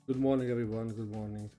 Good morning, everyone. Good morning.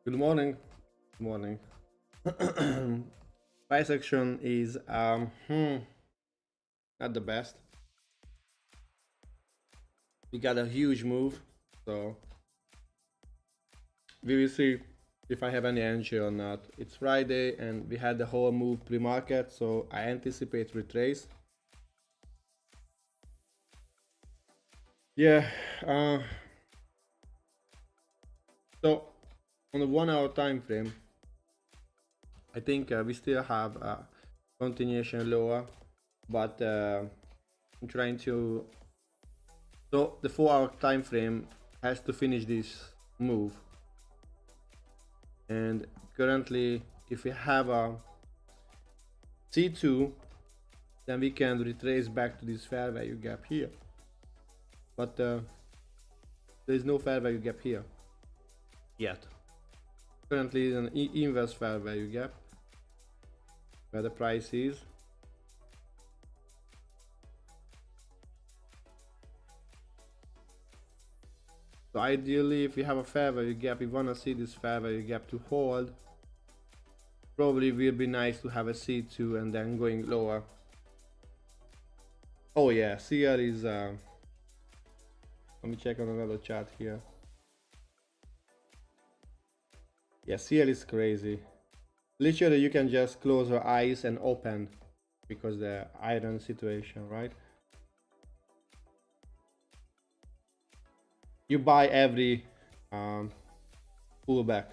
Good morning. Good morning. Price action is not the best. We got a huge move, so we will see if I have any energy or not. It's Friday and we had the whole move pre-market, so I anticipate retrace. Yeah. So on the 1 hour time frame, I think we still have a continuation lower, but I'm trying to. So the 4 hour time frame has to finish this move, and currently, if we have a C2, then we can retrace back to this fair value gap here. But there is no fair value gap here yet. Currently, an inverse fair value gap where the price is. So ideally, if we have a fair value gap, we want to see this fair value gap to hold. Probably will be nice to have a C2 and then going lower. Oh yeah, CL is let me check on another chart here. Yeah, CL is crazy. Literally you can just close your eyes and open because the iron situation, right? You buy every pullback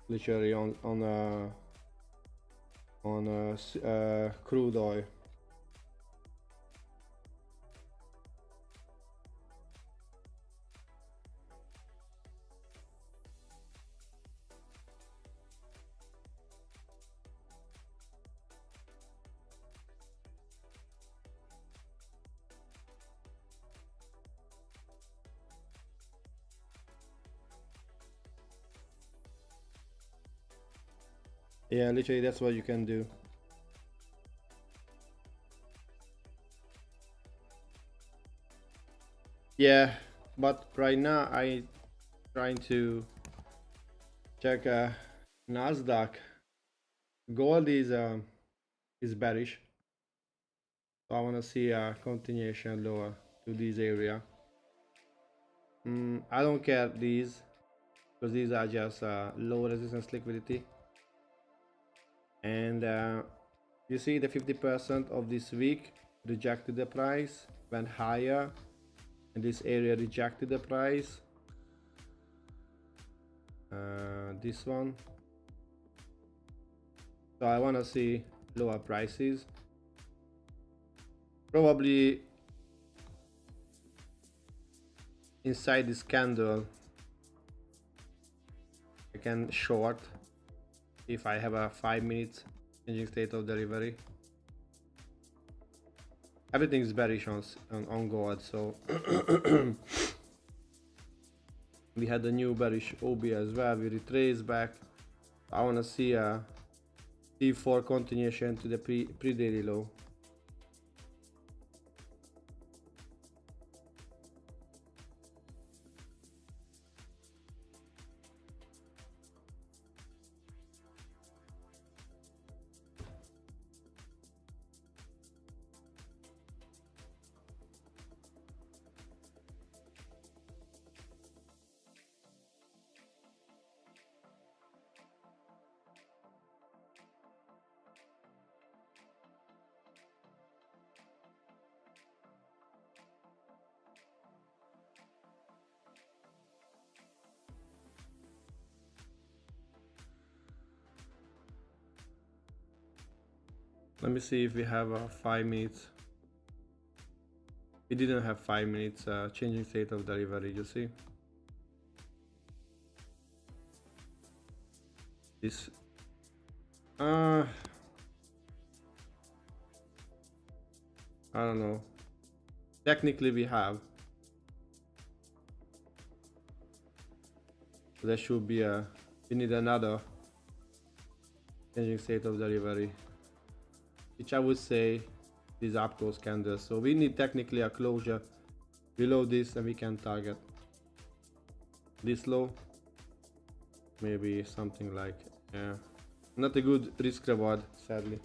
literally on crude oil. Yeah, literally that's what you can do. Yeah, but right now I trying to check Nasdaq. Gold is bearish, so I want to see a continuation lower to this area. I don't care these because these are just low resistance liquidity, and you see the 50% of this week rejected the price, went higher, and this area rejected the price. This one. So I want to see lower prices. Probably inside this candle I can short if I have a 5 minutes changing state of delivery. Everything is bearish on gold, so we had a new bearish OB as well. We retrace back. I want to see a T4 continuation to the pre-daily low. Let me see if we have a 5 minutes. We didn't have 5 minutes changing state of delivery, you see. This I don't know. Technically we have. There should be a, we need another changing state of delivery, which I would say is up close candle. So we need technically a closure below this, and we can target this low. maybe something like, yeah, not a good risk reward, sadly.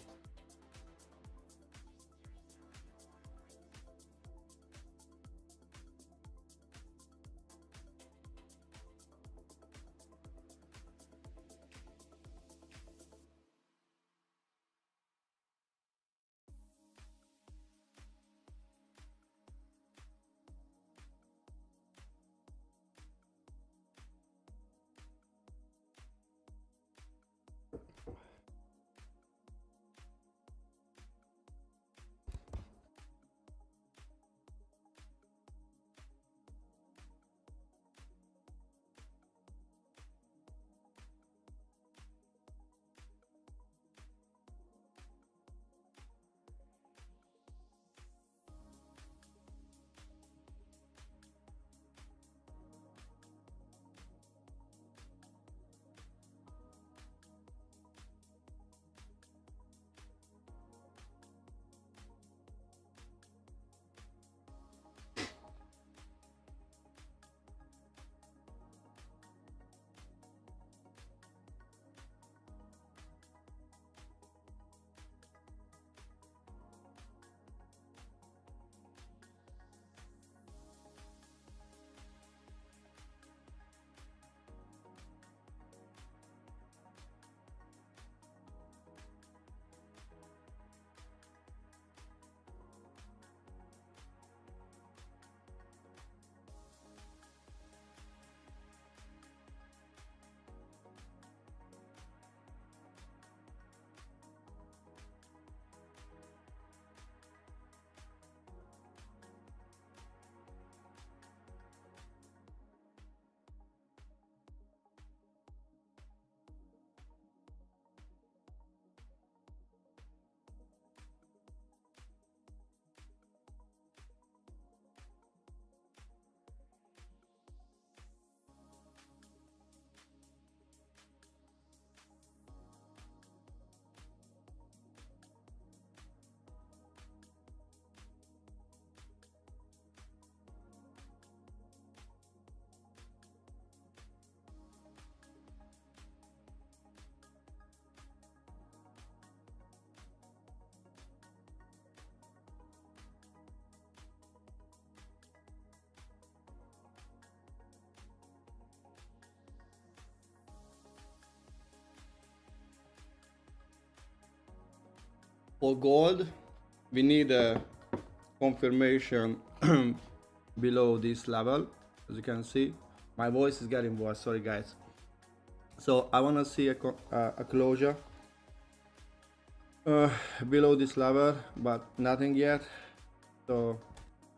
For gold, we need a confirmation below this level. As you can see, my voice is getting worse, sorry guys. So I want to see a closure below this level, but nothing yet. So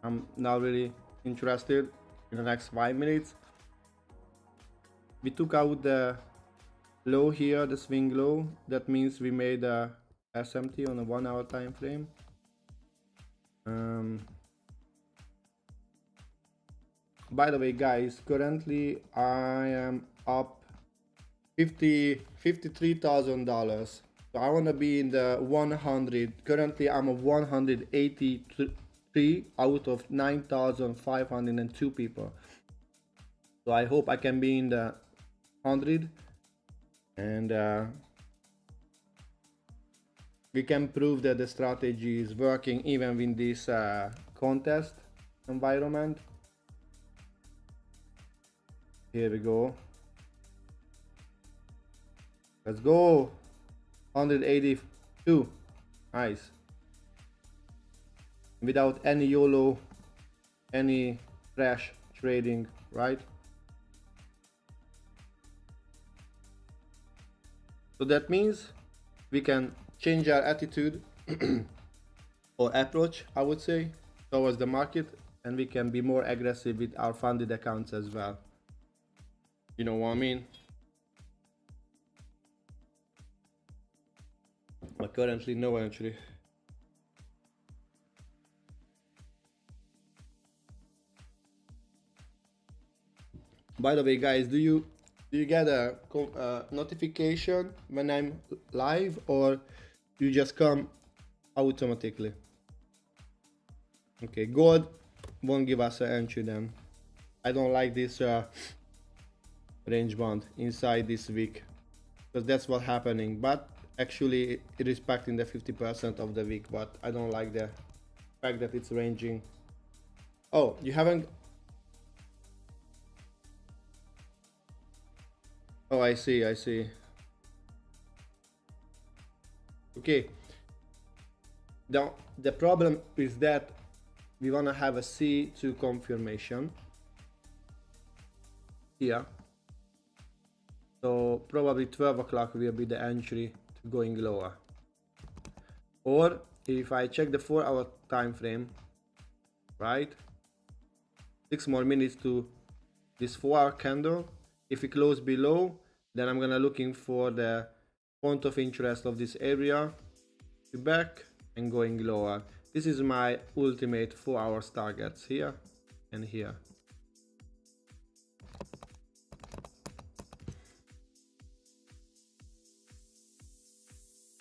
I'm now really interested in the next 5 minutes. We took out the low here, the swing low. That means we made a SMT on a 1 hour time frame. By the way guys, currently I am up $53,000. So I want to be in the 100. Currently I'm a 183 out of 9,502 people. So I hope I can be in the 100, and we can prove that the strategy is working even in this contest environment. Here we go. Let's go. 182. Nice. Without any YOLO, any trash trading, right? So that means we can change our attitude or approach, I would say, towards the market, and we can be more aggressive with our funded accounts as well. You know what I mean? But currently no, actually. By the way guys, do you get a notification when I'm live, or you just come automatically? Okay, gold won't give us an entry then. I don't like this range bound inside this week, because that's what's happening. But actually it respecting the 50% of the week, but I don't like the fact that it's ranging. Oh, you haven't. Oh, I see, I see. Okay, now the problem is that we want to have a C2 confirmation here, so probably 12 o'clock will be the entry to going lower. Or if I check the 4-hour time frame, right, 6 more minutes to this 4-hour candle. If we close below, then I'm gonna looking for the point of interest of this area to back and going lower. This is my ultimate 4-hour targets here and here.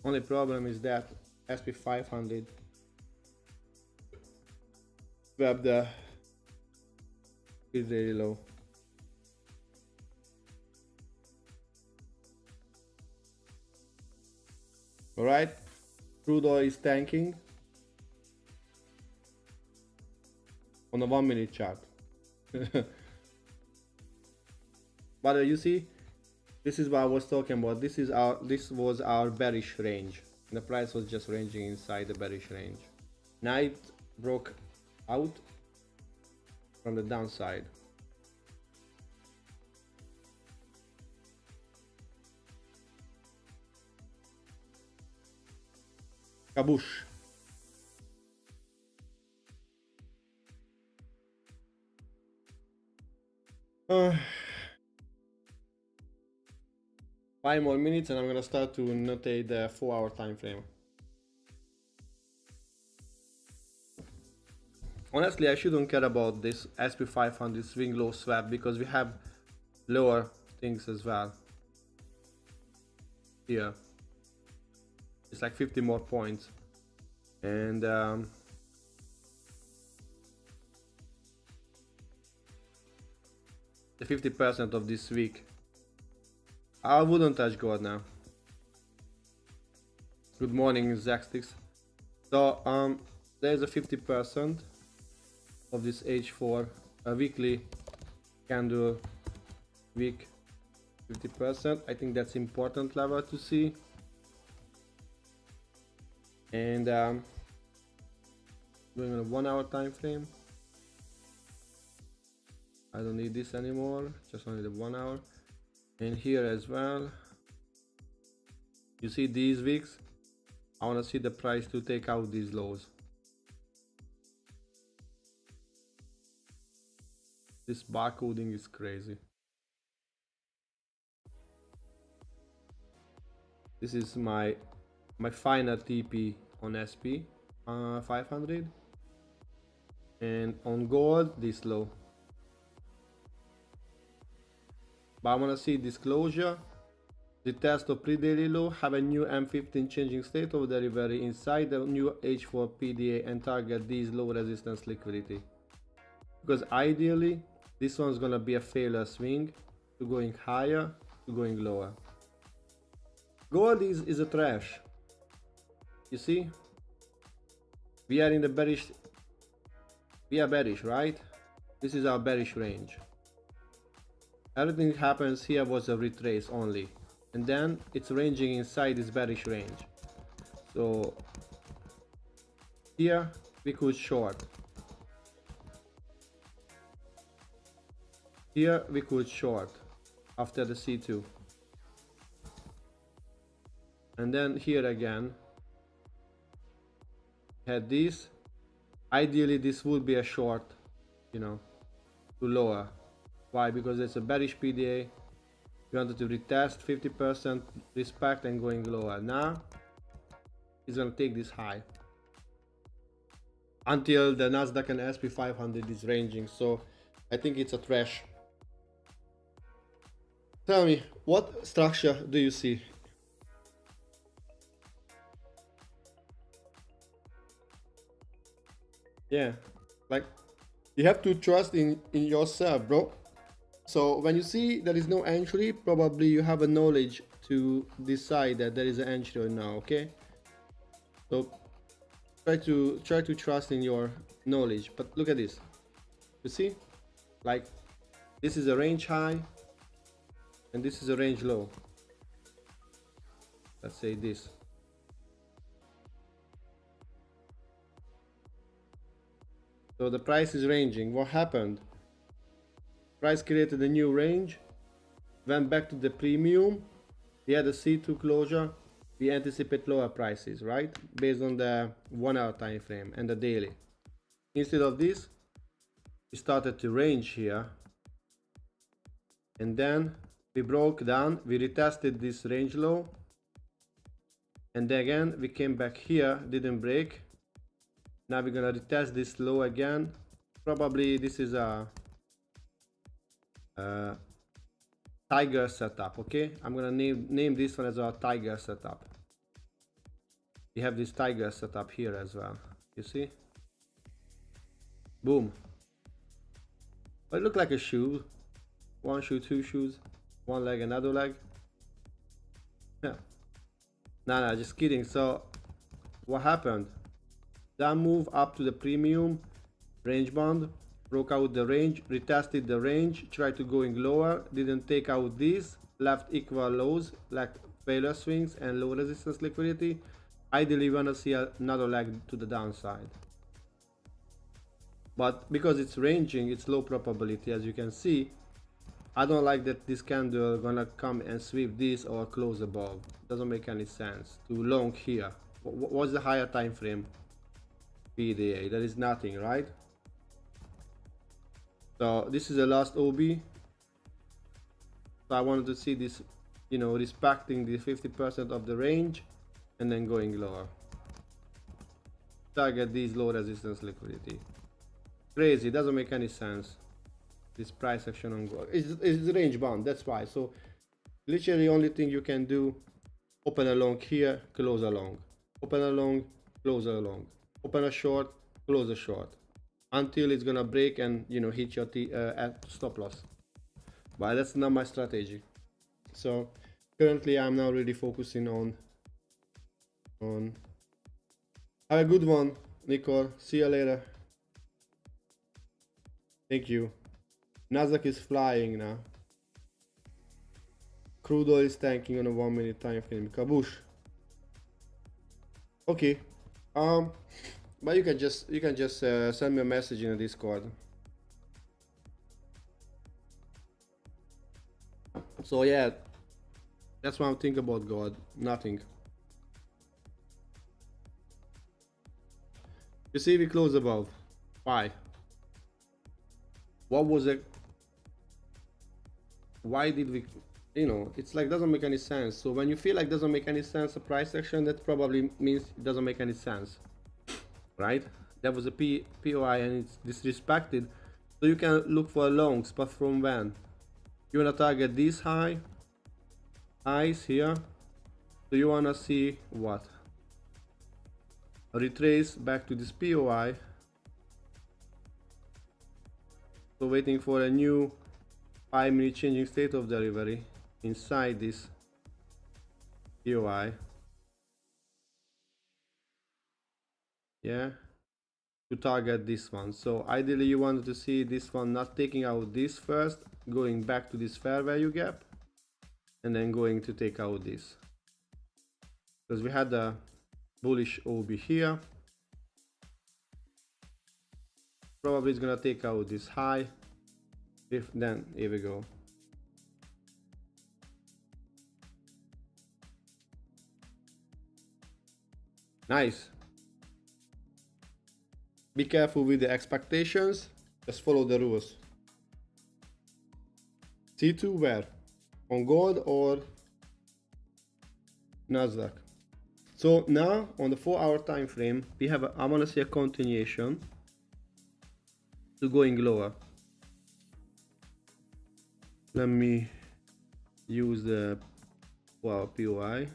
Only problem is that SP 500 grab the really low. All right, crude oil is tanking on a 1-minute chart. But you see, this is what I was talking about. This was our bearish range. The price was just ranging inside the bearish range. Now it broke out from the downside. Kaboosh. Five more minutes and I'm gonna start to notate the 4-hour time frame. Honestly, I shouldn't care about this SP 500 swing low swap because we have lower things as well. Here, it's like 50 more points, and the 50% of this week. I wouldn't touch gold now. Good morning, Zaxtix. So there's a 50% of this H4, a weekly candle week, 50%. I think that's important level to see. And going on a 1-hour time frame. I don't need this anymore, just only the 1 hour. And here as well, you see these weeks, I want to see the price to take out these lows. This barcoding is crazy. This is my final TP on SP 500, and on gold this low. But I want to see disclosure, the test of pre-daily low, have a new M15 changing state of delivery inside the new H4 PDA and target these low resistance liquidity. Because ideally, this one's gonna be a failure swing to going higher, to going lower. Gold is a trash. You see? We are in the bearish. We are bearish, right? This is our bearish range. Everything happens here was a retrace only, and then it's ranging inside this bearish range. So here we could short. Here we could short after the C2. And then here again had this. Ideally this would be a short, you know, to lower. Why? Because it's a bearish PDA. We wanted to retest 50% respect and going lower. Now it's gonna take this high until the Nasdaq and SP 500 is ranging. So I think it's a trash. Tell me, what structure do you see? Yeah, like you have to trust in yourself, bro. So when you see there is no entry, probably you have a knowledge to decide that there is an entry or no. Okay, so try to trust in your knowledge. But look at this. You see, like this is a range high and this is a range low. Let's say this. So the price is ranging. What happened? Price created a new range, went back to the premium. We had a C2 closure. We anticipate lower prices, right? Based on the 1 hour time frame and the daily. Instead of this, we started to range here. And then we broke down, we retested this range low. And then again, we came back here, didn't break. Now we're gonna retest this low again. Probably this is a tiger setup. Okay, I'm gonna name this one as a tiger setup. We have this tiger setup here as well. You see, boom. But it looked like a shoe. One shoe, two shoes, one leg, another leg. Yeah, no, just kidding. So what happened? That move up to the premium range band, broke out the range, retested the range, tried to going lower, didn't take out these, left equal lows like failure swings and low resistance liquidity. Ideally wanna see another leg to the downside. But because it's ranging, it's low probability, as you can see. I don't like that this candle gonna come and sweep this or close above. Doesn't make any sense to long here. What's the higher time frame? PDA, there is nothing, right? So this is the last OB. So I wanted to see this, you know, respecting the 50% of the range and then going lower. Target these low resistance liquidity. Crazy, doesn't make any sense. This price action on gold is range bound, that's why. So literally the only thing you can do, open a long here, close a long, open a long, close a long, open a short, close a short, until it's gonna break and, you know, hit your at stop loss. But that's not my strategy. So currently I'm now really focusing on have a good one, Nicole. See you later. Thank you. Nasdaq is flying now. Crude oil is tanking on a 1 minute time frame. Kabush. Okay. But you can just send me a message in the Discord. So yeah, that's what I'm thinking about God. Nothing. You see, we close above. Why? What was it? Why did we? You know, it's like doesn't make any sense. So when you feel like doesn't make any sense a price action, that probably means it doesn't make any sense, right? That was a POI and it's disrespected. So you can look for longs, but from when? You wanna target these highs here. So you wanna see what? A retrace back to this POI. So waiting for a new 5-minute changing state of delivery inside this POI. Yeah, to target this one. So ideally you wanted to see this one not taking out this first, going back to this fair value gap, and then going to take out this. Because we had a bullish OB here. Probably it's gonna take out this high. If then here we go. Nice. Be careful with the expectations. Just follow the rules. T2 where? On gold or Nasdaq? So now on the 4-hour time frame, we have I want to see a continuation to going lower. Let me use the POI.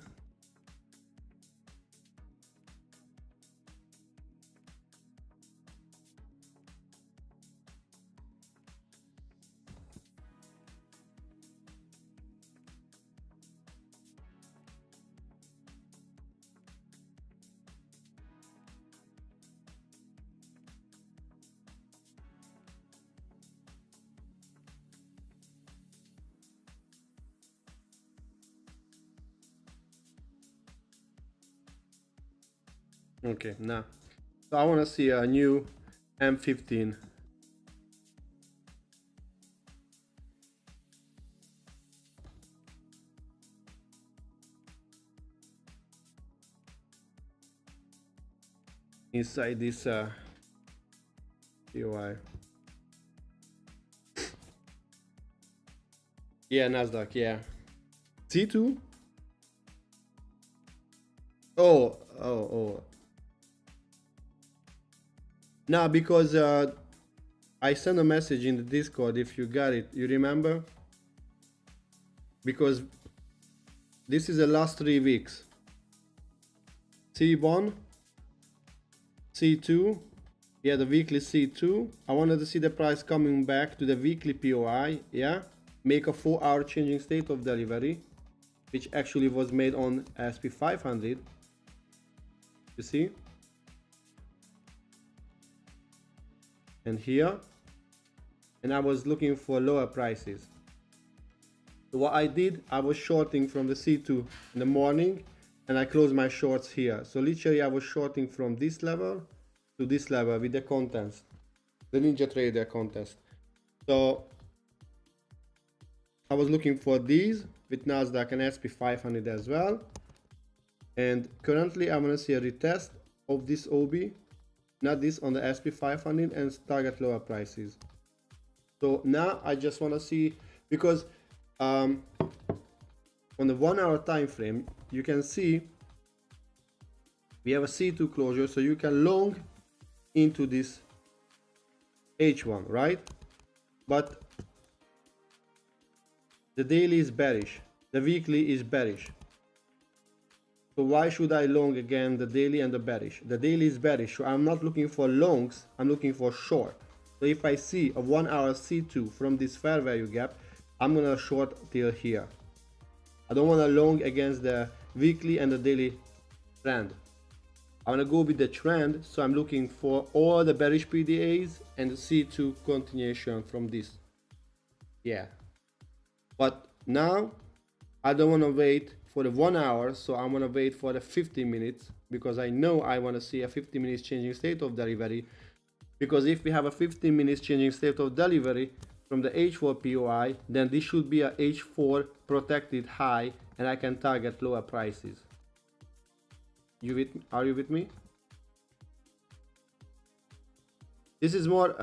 Okay, now. So I want to see a new M15. Inside this POI. Yeah, Nasdaq, yeah. C2? Oh. Now, because I sent a message in the Discord if you got it. You remember? Because this is the last 3 weeks. C1, C2, yeah, the weekly C2. I wanted to see the price coming back to the weekly POI, yeah. Make a 4-hour changing state of delivery, which actually was made on SP500. You see? And here. And I was looking for lower prices. So what I did, I was shorting from the C2 in the morning, and I closed my shorts here. So literally I was shorting from this level to this level with the contents, the Ninja Trader contest. So I was looking for these with Nasdaq and SP500 as well. And currently I'm gonna see a retest of this OB, not this, on the SP500, and target lower prices. So now I just want to see, because on the 1 hour time frame you can see we have a C2 closure, so you can long into this H1, right? But the daily is bearish, the weekly is bearish. So why should I long again the daily and the bearish? The daily is bearish, so I'm not looking for longs, I'm looking for short. So if I see a 1 hour C2 from this fair value gap, I'm gonna short till here. I don't want to long against the weekly and the daily trend. I want to go with the trend, so I'm looking for all the bearish PDAs and the C2 continuation from this. Yeah. But now I don't want to wait for the 1 hour, so I'm going to wait for the 15 minutes, because I know I want to see a 15 minutes changing state of delivery. Because if we have a 15 minutes changing state of delivery from the H4 POI, then this should be a H4 protected high, and I can target lower prices. Are you with me? This is more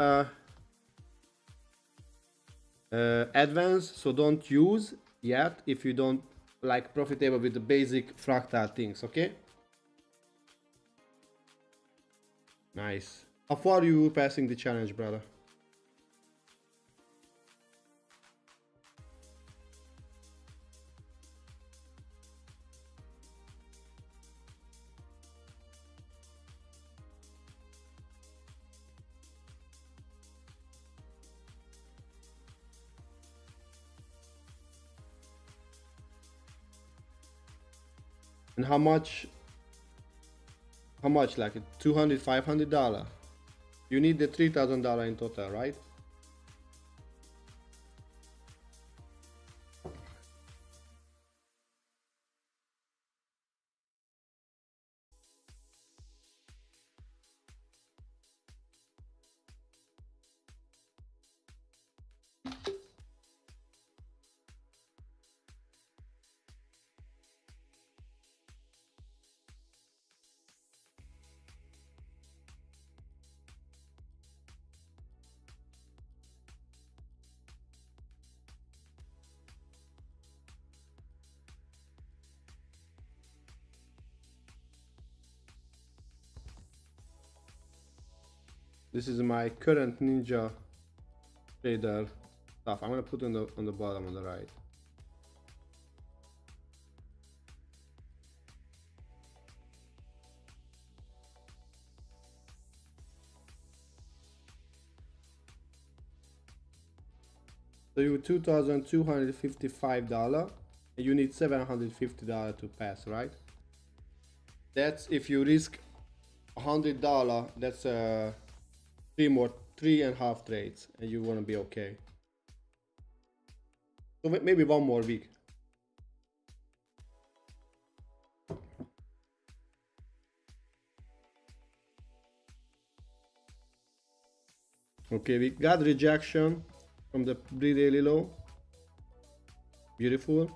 advanced, so don't use yet if you don't like profitable with the basic fractal things, okay? Nice. How far are you passing the challenge, brother? And how much like $200, $500? You need the $3,000 in total, right? This is my current Ninja Trader stuff. I'm gonna put on the bottom on the right. So you $2,255, and you need $750 to pass, right? That's if you risk $100. That's 3.5 trades, and you want to be okay. So maybe one more week. Okay, we got rejection from the pre-daily low. Beautiful.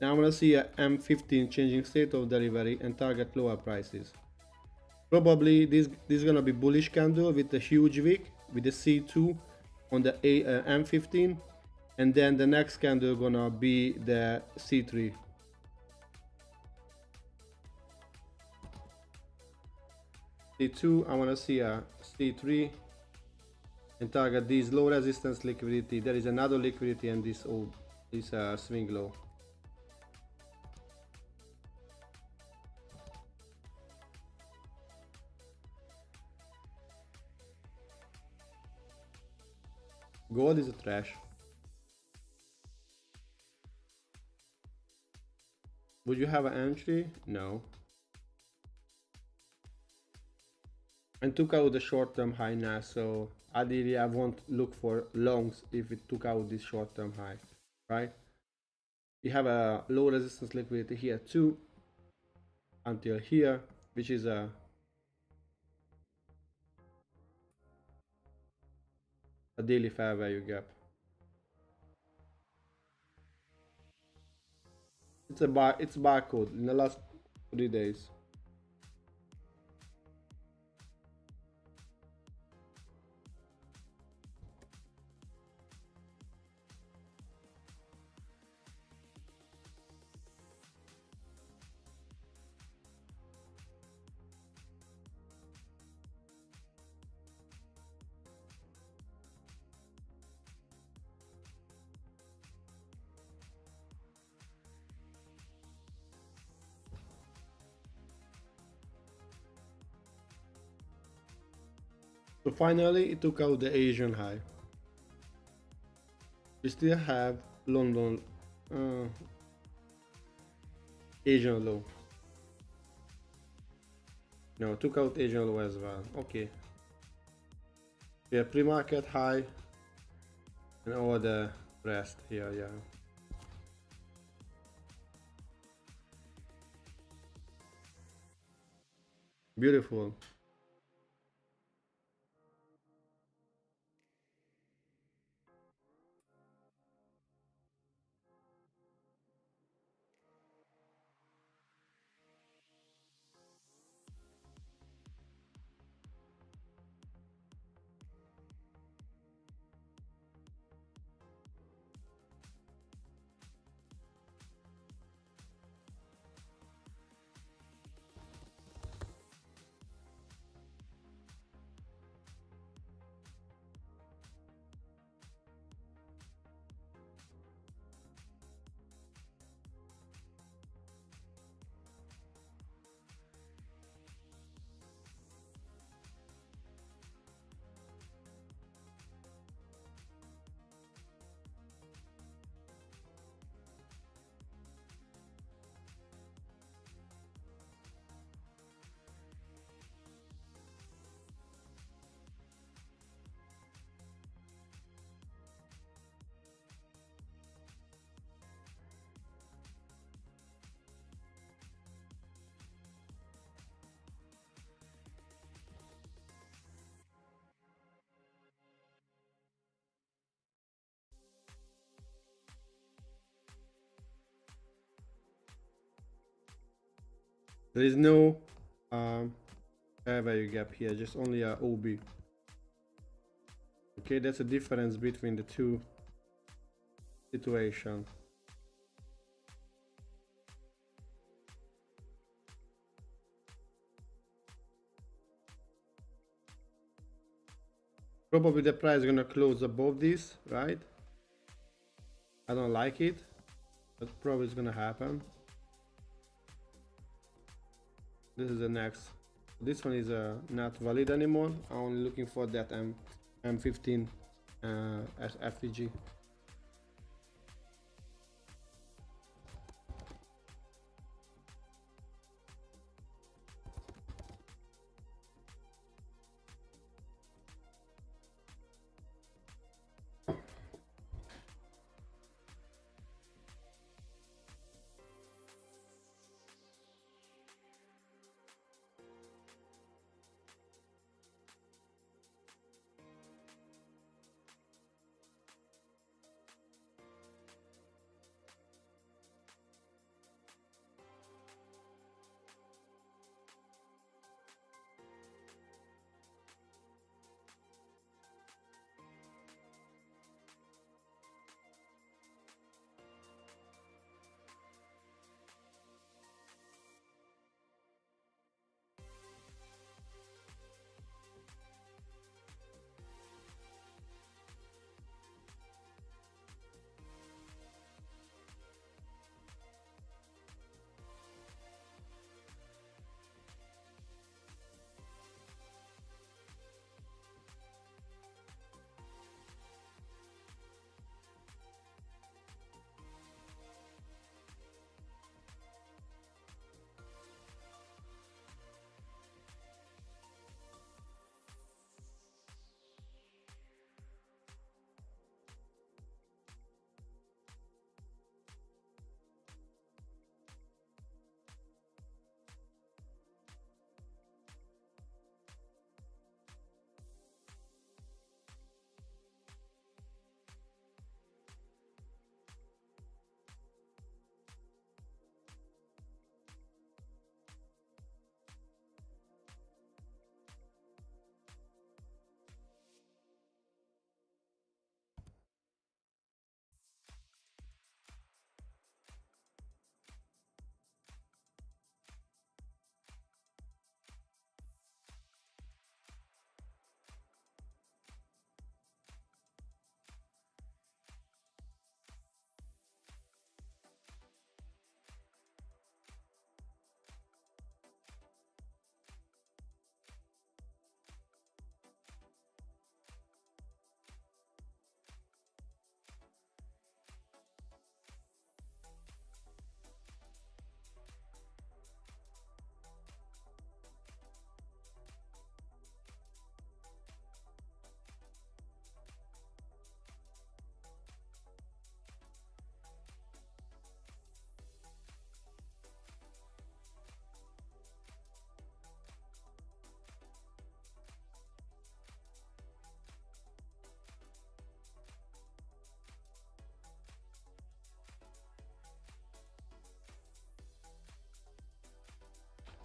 Now I'm gonna see a M15 changing state of delivery and target lower prices. Probably this is gonna be bullish candle with a huge wick with the C2 on the M15, and then the next candle gonna be the C3. C2, I wanna see a C3 and target this low resistance liquidity. There is another liquidity and this swing low. Gold is a trash. Would you have an entry? No. And took out the short-term high now, so ideally I won't look for longs if it took out this short-term high, right? We have a low resistance liquidity here too, until here, which is a daily fair value gap. It's barcode in the last 3 days. So finally it took out the Asian high. We still have London Asian low. No, took out Asian low as well. Okay. We have pre-market high and all the rest here, yeah. Beautiful. There is no fair value gap here, just only a OB. Okay, that's the difference between the two situations. Probably the price is gonna close above this, right? I don't like it, but probably it's gonna happen. This is the next. This one is not valid anymore. I'm only looking for that M15 as FVG.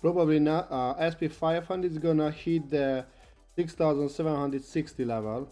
Probably not. SP 500 is gonna hit the 6760 level.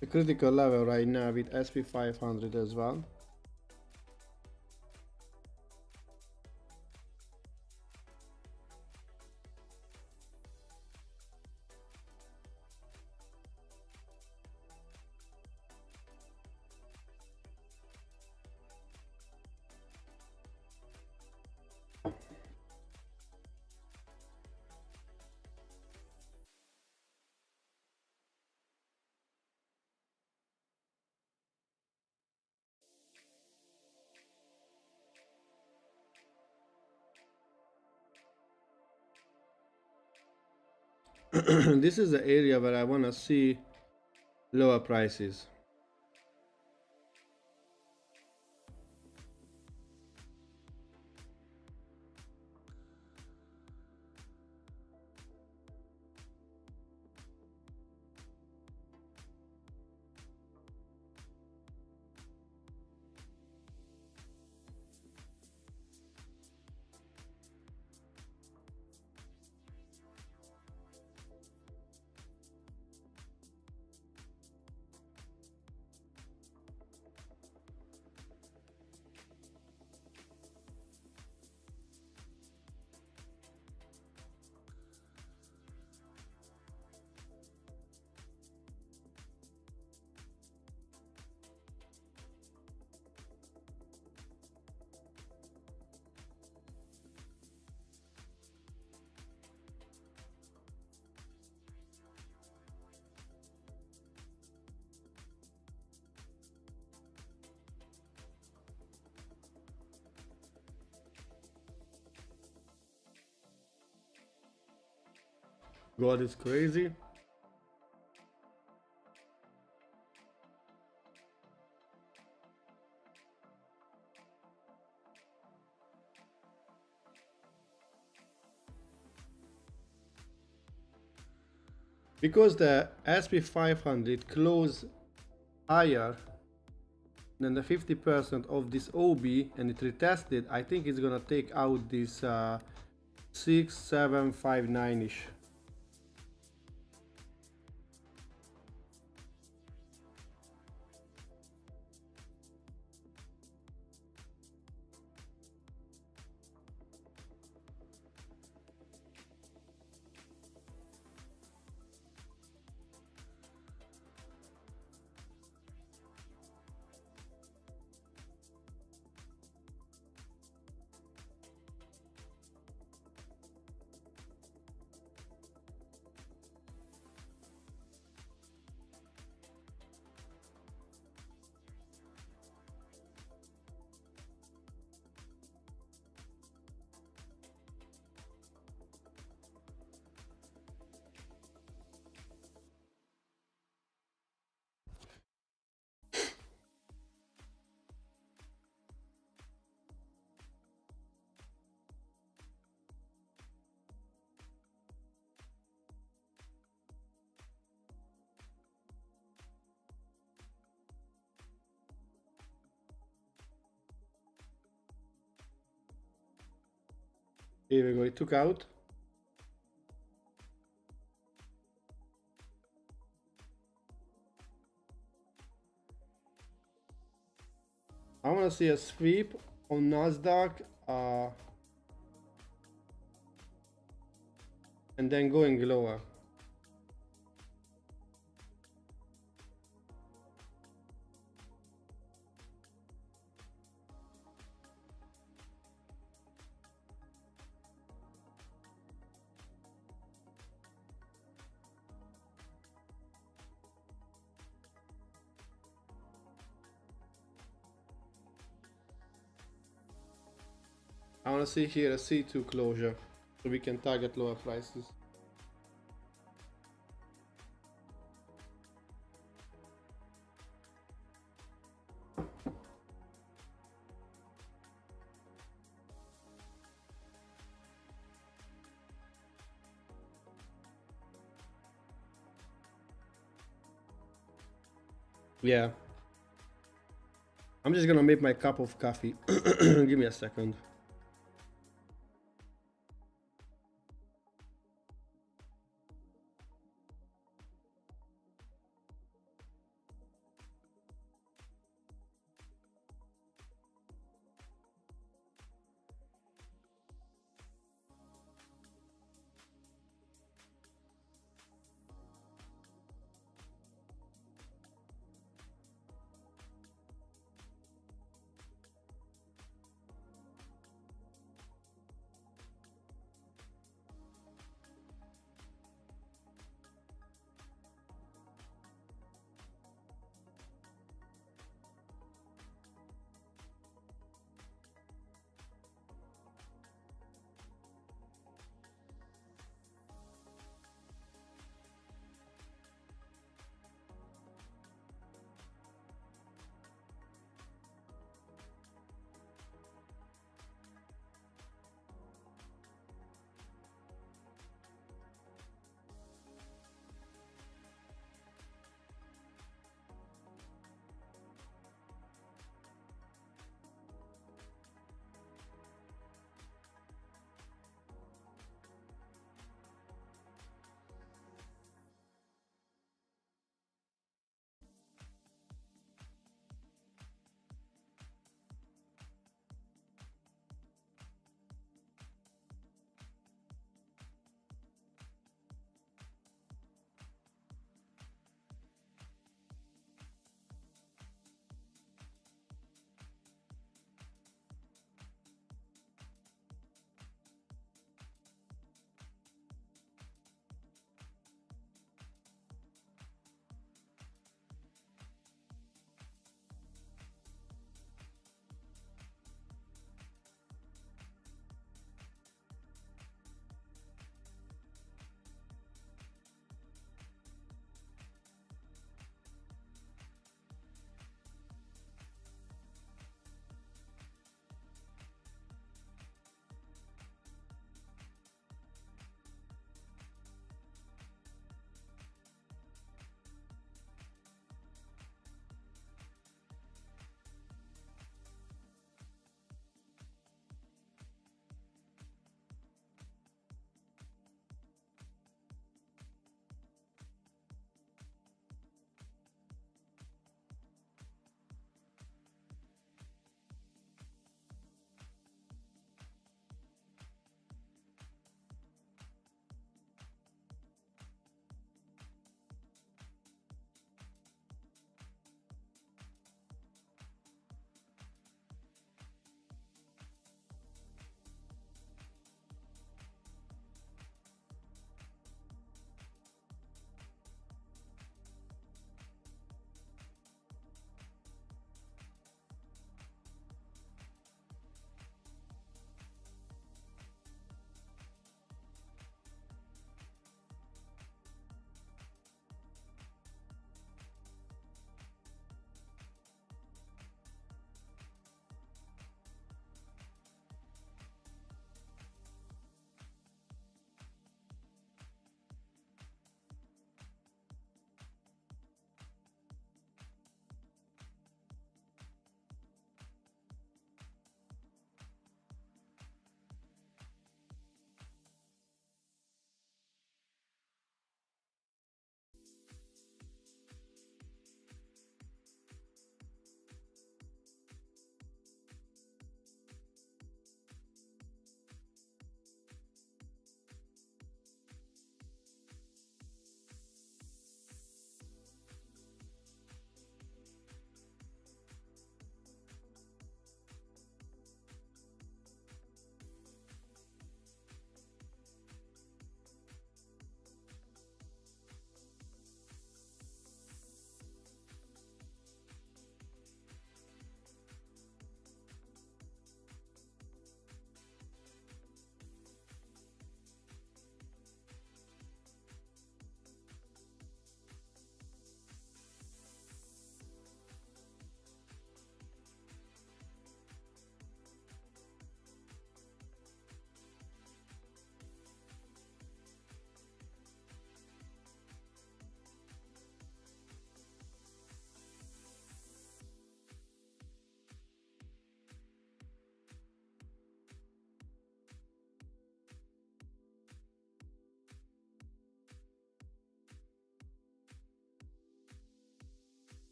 The critical level right now with SP 500 as well. This is the area where I want to see lower prices. God is crazy. Because the SP 500 closed higher than the 50% of this OB and it retested, I think it's gonna take out this 6759-ish. Here we go, it took out. I want to see a sweep on Nasdaq and then going lower. I want to see here a C2 closure so we can target lower prices. Yeah. I'm just gonna make my cup of coffee. Give me a second.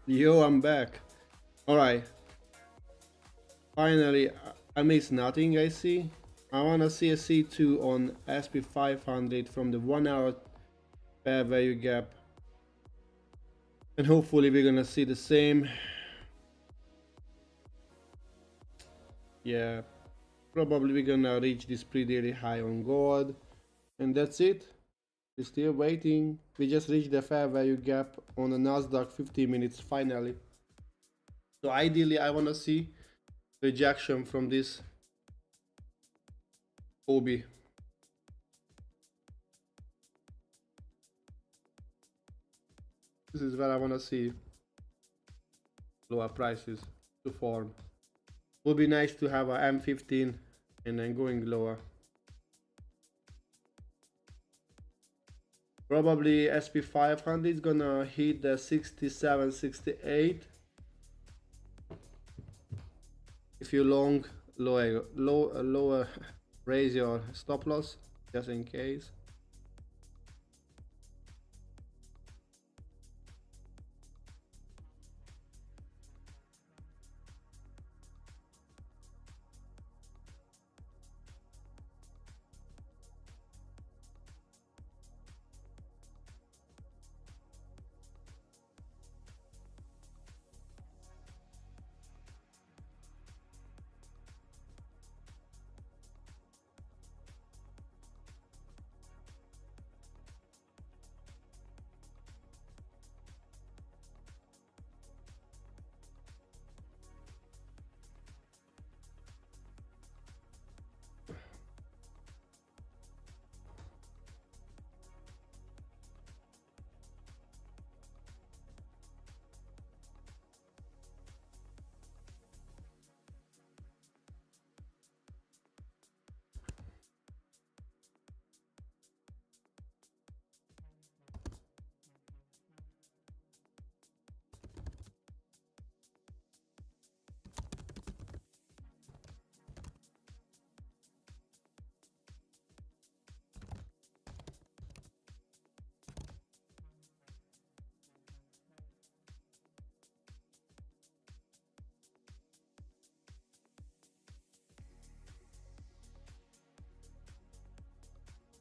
Yo, I'm back. Alright, finally, I missed nothing, I see. I wanna see a C2 on SP500 from the 1 hour fair value gap. And hopefully we're gonna see the same. Yeah, probably we're gonna reach this pretty high on gold. And that's it. We're still waiting. We just reached the fair value gap on the Nasdaq 50 minutes finally. So ideally I wanna see rejection from this OB. This is where I wanna see lower prices to form. Would be nice to have a M15 and then going lower. Probably SP500 is gonna hit the 67, 68. If you long, lower raise your stop loss just in case.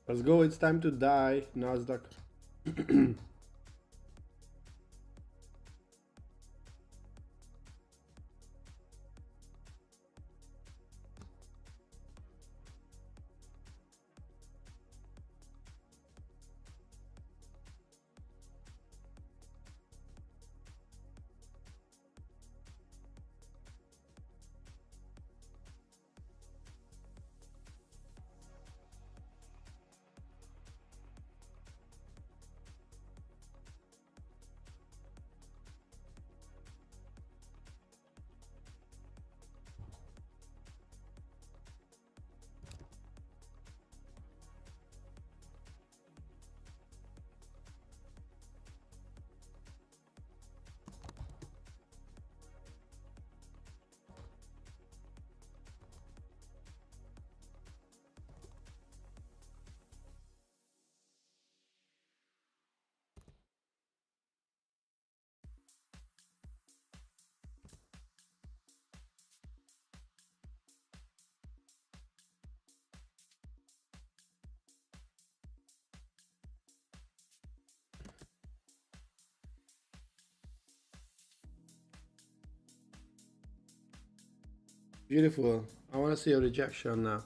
Let's go, it's time to die, Nasdaq. Beautiful. I want to see a rejection now.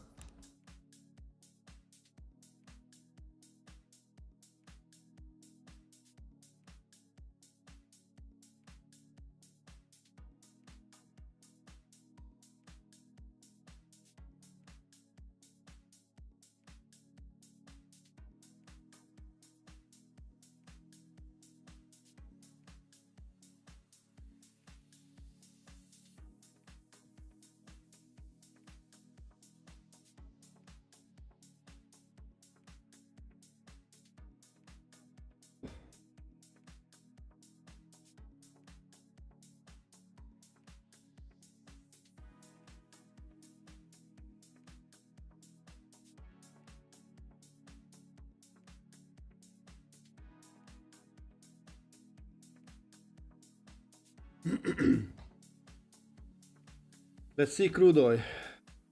Let's see crude oil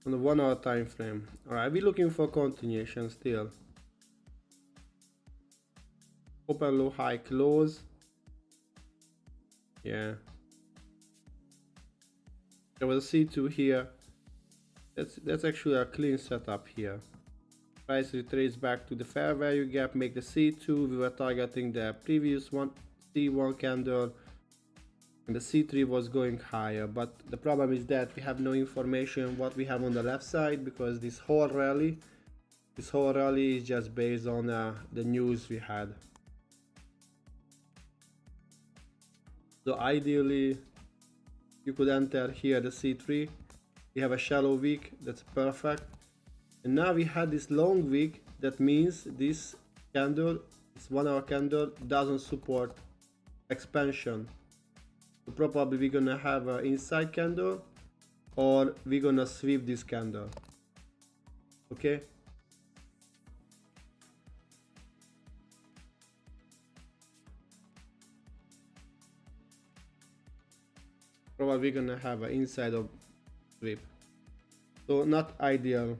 on the 1 hour time frame. Alright, we're looking for continuation still. Open low high close. Yeah. There was a C2 here. That's actually a clean setup here. Price retrace back to the fair value gap, make the C2. We were targeting the previous one C1 candle, and the C3 was going higher, but the problem is that we have no information what we have on the left side, because this whole rally is just based on the news we had. So ideally you could enter here the C3. We have a shallow wick, that's perfect. And now we had this long wick, that means this candle, this 1 hour candle, doesn't support expansion. So probably we're gonna have an inside candle, or we're gonna sweep this candle. Okay. Probably we're gonna have an inside of sweep. So not ideal.